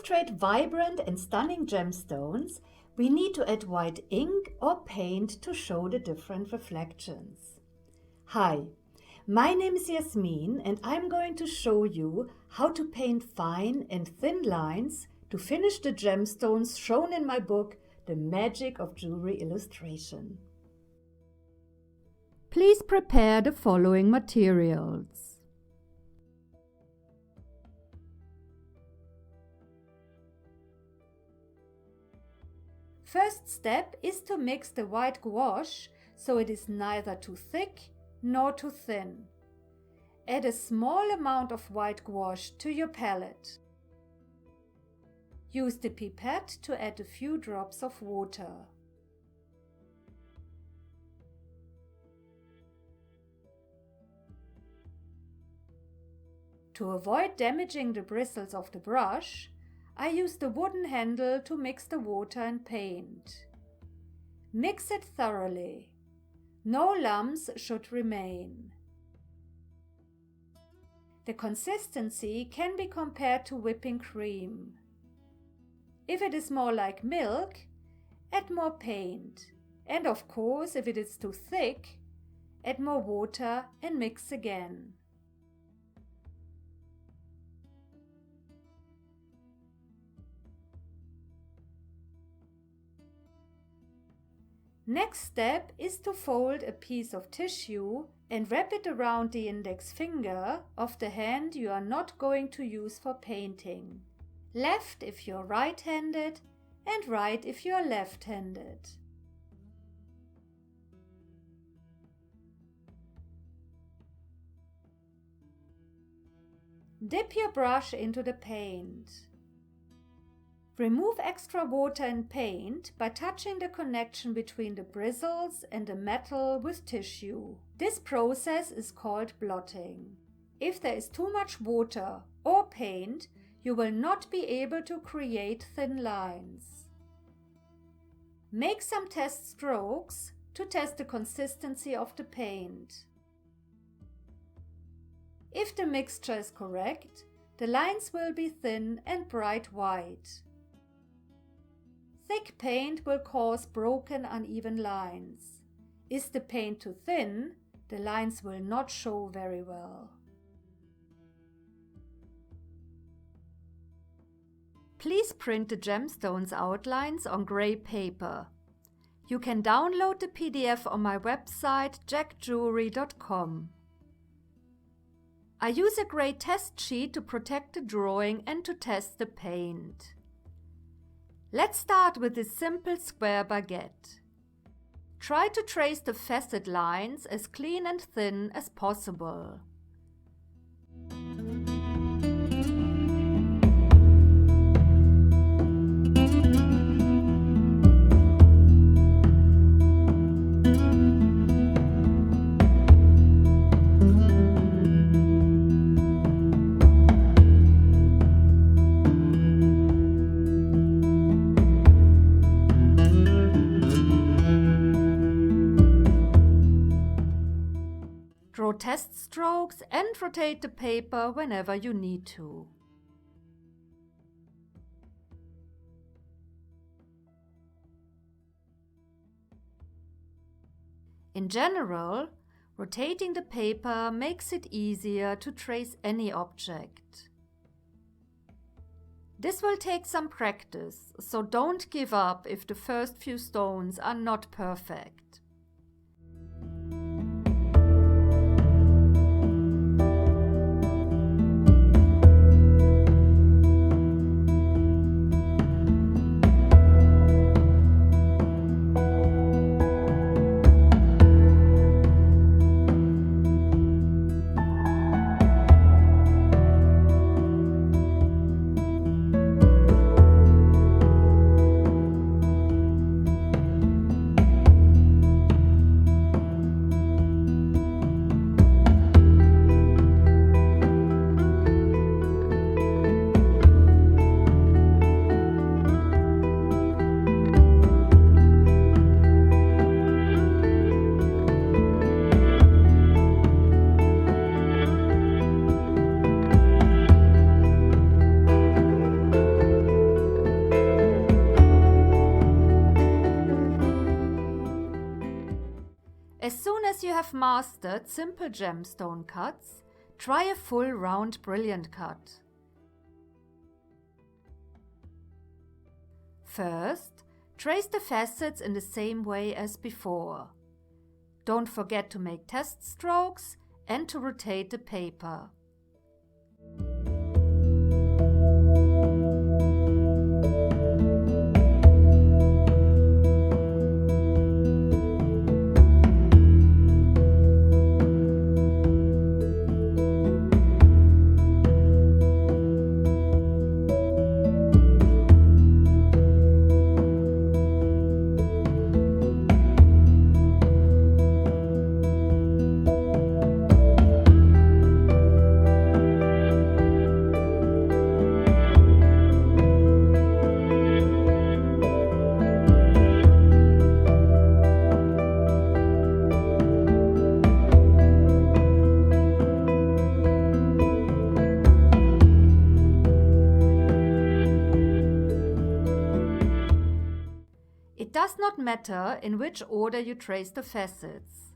illustrate vibrant and stunning gemstones, we need to add white ink or paint to show the different reflections. Hi, my name is Yasmin and I'm going to show you how to paint fine and thin lines to finish the gemstones shown in my book, The Magic of Jewellery Illustration. Please prepare the following materials. First step is to mix the white gouache so it is neither too thick nor too thin. Add a small amount of white gouache to your palette. Use the pipette to add a few drops of water. To avoid damaging the bristles of the brush, I use the wooden handle to mix the water and paint. Mix it thoroughly. No lumps should remain. The consistency can be compared to whipping cream. If it is more like milk, add more paint. And of course, if it is too thick, add more water and mix again. Next step is to fold a piece of tissue and wrap it around the index finger of the hand you are not going to use for painting. Left if you're right-handed and right if you're left-handed. Dip your brush into the paint. Remove extra water and paint by touching the connection between the bristles and the metal with tissue. This process is called blotting. If there is too much water or paint, you will not be able to create thin lines. Make some test strokes to test the consistency of the paint. If the mixture is correct, the lines will be thin and bright white. Thick paint will cause broken, uneven lines. Is the paint too thin, the lines will not show very well. Please print the gemstones outlines on grey paper. You can download the PDF on my website jackjewelry.com. I use a grey test sheet to protect the drawing and to test the paint. Let's start with this simple square baguette. Try to trace the facet lines as clean and thin as possible. Draw test strokes and rotate the paper whenever you need to. In general, rotating the paper makes it easier to trace any object. This will take some practice, so don't give up if the first few stones are not perfect. As soon as you have mastered simple gemstone cuts, try a full round brilliant cut. First, trace the facets in the same way as before. Don't forget to make test strokes and to rotate the paper. It does not matter in which order you trace the facets.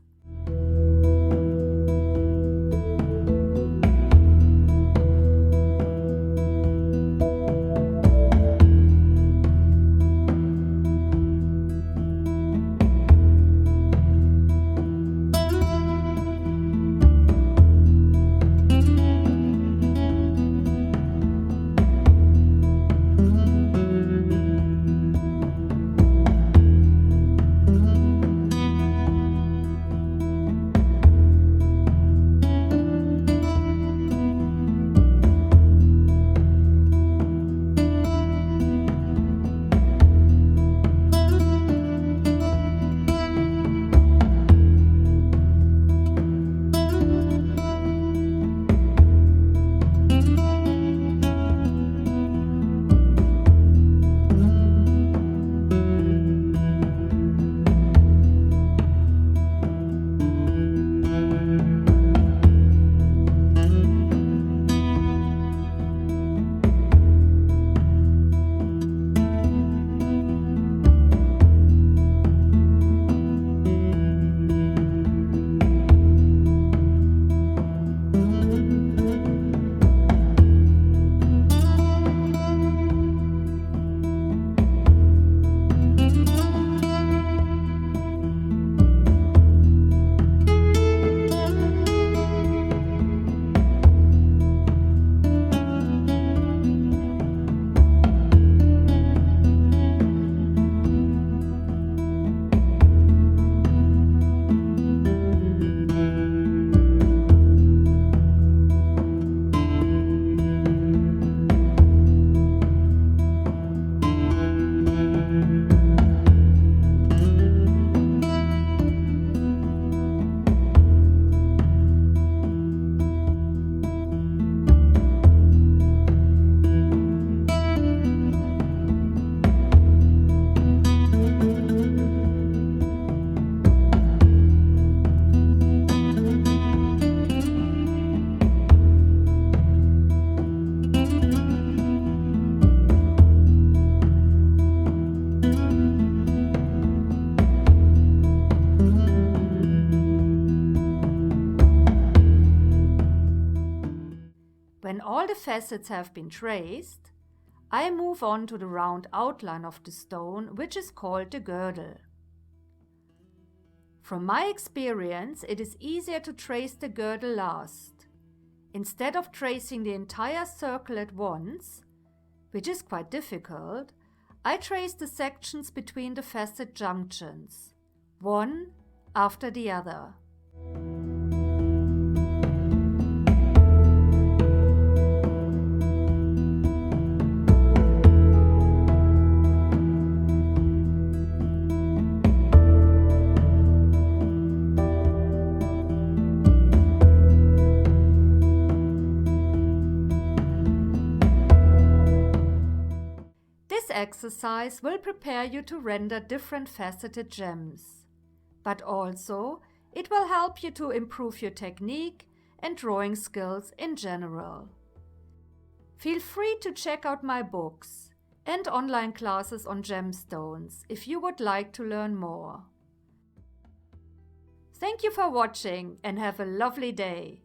When all the facets have been traced, I move on to the round outline of the stone, which is called the girdle. From my experience, it is easier to trace the girdle last. Instead of tracing the entire circle at once, which is quite difficult, I trace the sections between the facet junctions, one after the other. This exercise will prepare you to render different faceted gems, but also it will help you to improve your technique and drawing skills in general. Feel free to check out my books and online classes on gemstones if you would like to learn more. Thank you for watching and have a lovely day.